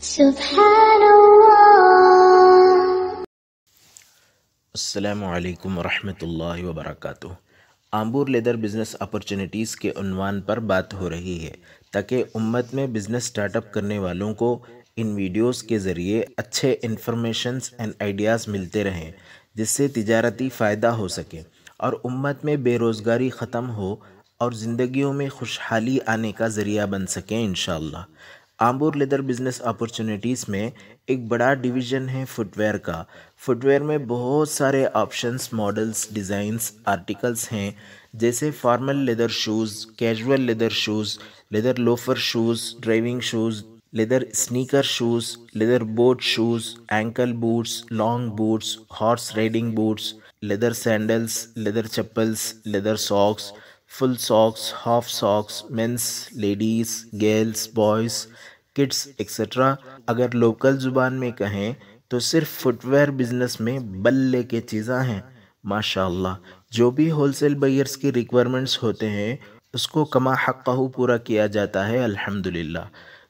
سبحان اللہ۔ السلام علیکم ورحمۃ اللہ وبرکاتہ۔ آمبور لیدر بزنس اپرچونٹیز کے عنوان پر بات ہو رہی ہے تاکہ امت میں بزنس سٹارٹ اپ کرنے والوں کو ان ویڈیوز کے ذریعے اچھے انفارمیشنز اینڈ آئیڈیاز ملتے رہیں جس سے تجارتی فائدہ ہو سکے اور امت میں بے روزگاری ختم ہو اور زندگیوں میں خوشحالی آنے کا ذریعہ بن سکیں انشاءاللہ۔ آمبور لیدر بزنس اپرچونٹیز میں ایک بڑا ڈویژن ہے فٹ ویئر کا۔ فٹ ویئر میں بہت سارے آپشنز، ماڈلز، ڈیزائنز، آرٹیکلز ہیں جیسے formal leather shoes, casual leather shoes, leather loafer shoes, driving shoes, leather sneaker shoes, leather boot shoes, ankle boots, long boots, horse riding boots, leather sandals, leather chappals, leather socks, full socks, half socks, men's, ladies, girls, boys, kids etcetera. اگر local زبان میں کہیں تو صرف fit where business میں بلے کے چیزاں ہیں ماشاءاللہ۔ جو بھی ہول سیل بائرز کی ریکوائرمنٹس ہوتے ہیں اس کو کما حقہ پورا کیا جاتا ہے الحمدللہ۔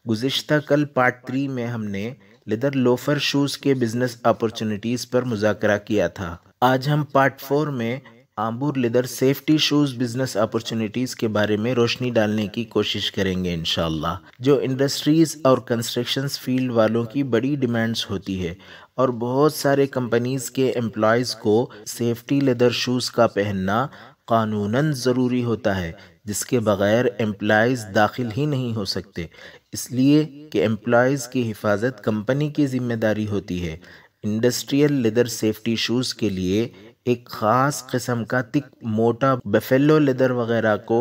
گزشتہ کل پارٹ 3 میں ہم نے لیدر لوفر شوز کے بزنس اپرچونٹیز پر مذاکرہ کیا تھا۔ آج ہم پارٹ 4 میں Ambur leather safety shoes business opportunities کے بارے میں روشنی ڈالنے کی کوشش کریں گے انشاءاللہ۔ جو انڈسٹریز اور کنسٹرکشنز فیلڈ والوں کی بڑی ڈیمانڈز ہوتی ہے اور بہت سارے کمپنیز کے امپلائیز کو سیفٹی لیدر شوز کا پہننا قانوناً ضروری ہوتا ہے جس کے بغیر امپلائیز داخل ہی نہیں ہو سکتے، اس لیے کہ امپلائیز کی حفاظت کمپنی کی ذمہ داری ہوتی ہے۔ انڈسٹریل لیدر سیفٹی شوز کے لیے ایک خاص قسم کا تک موٹا بفیلو لیدر وغیرہ کو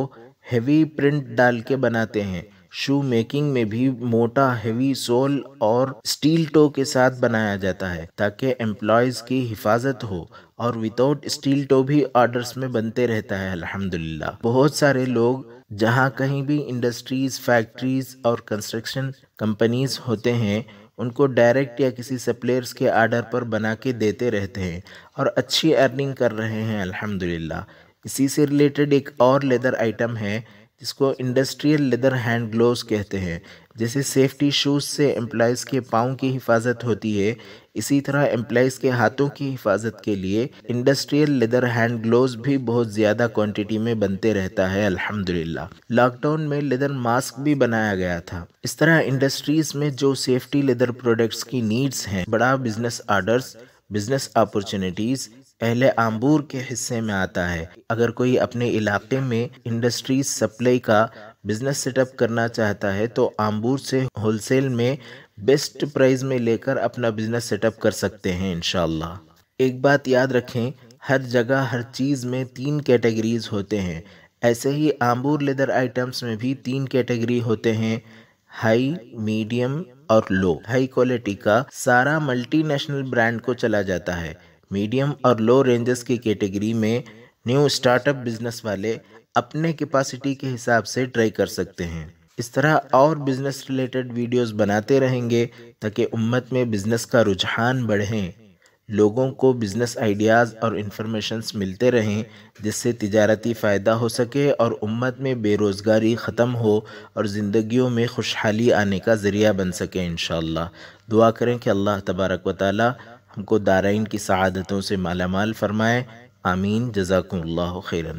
ہیوی پرنٹ ڈال کے بناتے ہیں۔ شو میکنگ میں بھی موٹا ہیوی سول اور سٹیل ٹو کے ساتھ بنایا جاتا ہے تاکہ امپلائیز کی حفاظت ہو، اور وداؤٹ سٹیل ٹو بھی آرڈرز میں بنتے رہتا ہے الحمدللہ۔ بہت سارے لوگ جہاں کہیں بھی انڈسٹریز، فیکٹریز اور کنسٹرکشن کمپنیز ہوتے ہیں ان کو ڈائریکٹ یا کسی سپلائرز کے آرڈر پر بنا کے دیتے رہتے ہیں اور اچھی ارننگ کر رہے ہیں الحمدللہ۔ اسی سے ریلیٹڈ ایک اور لیدر آئٹم ہے جس کو انڈسٹریل لیدر ہینڈ گلوز کہتے ہیں۔ جیسے سیفٹی شوز سے امپلائیز کے پاؤں کی حفاظت ہوتی ہے، اسی طرح امپلائیز کے ہاتھوں کی حفاظت کے لیے انڈسٹریل لیدر ہینڈ گلوز بھی بہت زیادہ کوانٹٹی میں بنتے رہتا ہے الحمدللہ۔ لاک ڈاؤن میں لیدر ماسک بھی بنایا گیا تھا۔ اس طرح انڈسٹریز میں جو سیفٹی لیدر پروڈکٹس کی نیڈز ہیں، بڑا بزنس آرڈرز، بزنس اپرچونٹیز اہل آمبور کے حصے میں آتا ہے۔ اگر کوئی اپنے علاقے میں انڈسٹریز سپلائی کا بزنس سیٹ اپ کرنا چاہتا ہے تو آمبور سے ہول سیل میں بیسٹ پرائز میں لے کر اپنا بزنس سیٹ اپ کر سکتے ہیں انشاءاللہ۔ ایک بات یاد رکھیں، ہر جگہ ہر چیز میں 3 کیٹیگریز ہوتے ہیں، ایسے ہی آمبور لیدر آئٹمز میں بھی 3 کیٹیگری ہوتے ہیں، ہائی، میڈیم اور لو۔ ہائی کوالٹی کا سارا ملٹی نیشنل برانڈ کو چلا جاتا ہے۔ میڈیم اور لو رینجز کی کیٹیگری میں نیو سٹارٹ اپ بزنس والے اپنے کیپیسٹی کے حساب سے ٹرائی کر سکتے ہیں۔ اس طرح اور بزنس ریلیٹڈ ویڈیوز بناتے رہیں گے تاکہ امت میں بزنس کا رجحان بڑھیں، لوگوں کو بزنس آئیڈیاز اور انفارمیشنز ملتے رہیں جس سے تجارتی فائدہ ہو سکے اور امت میں بے روزگاری ختم ہو اور زندگیوں میں خوشحالی آنے کا ذریعہ بن سکے انشاءاللہ۔ دعا کریں کہ اللہ تبارک و تعالی ہم کو دارین کی سعادتوں سے مالا مال فرمائے، آمین۔ جزاکم اللہ خیراً۔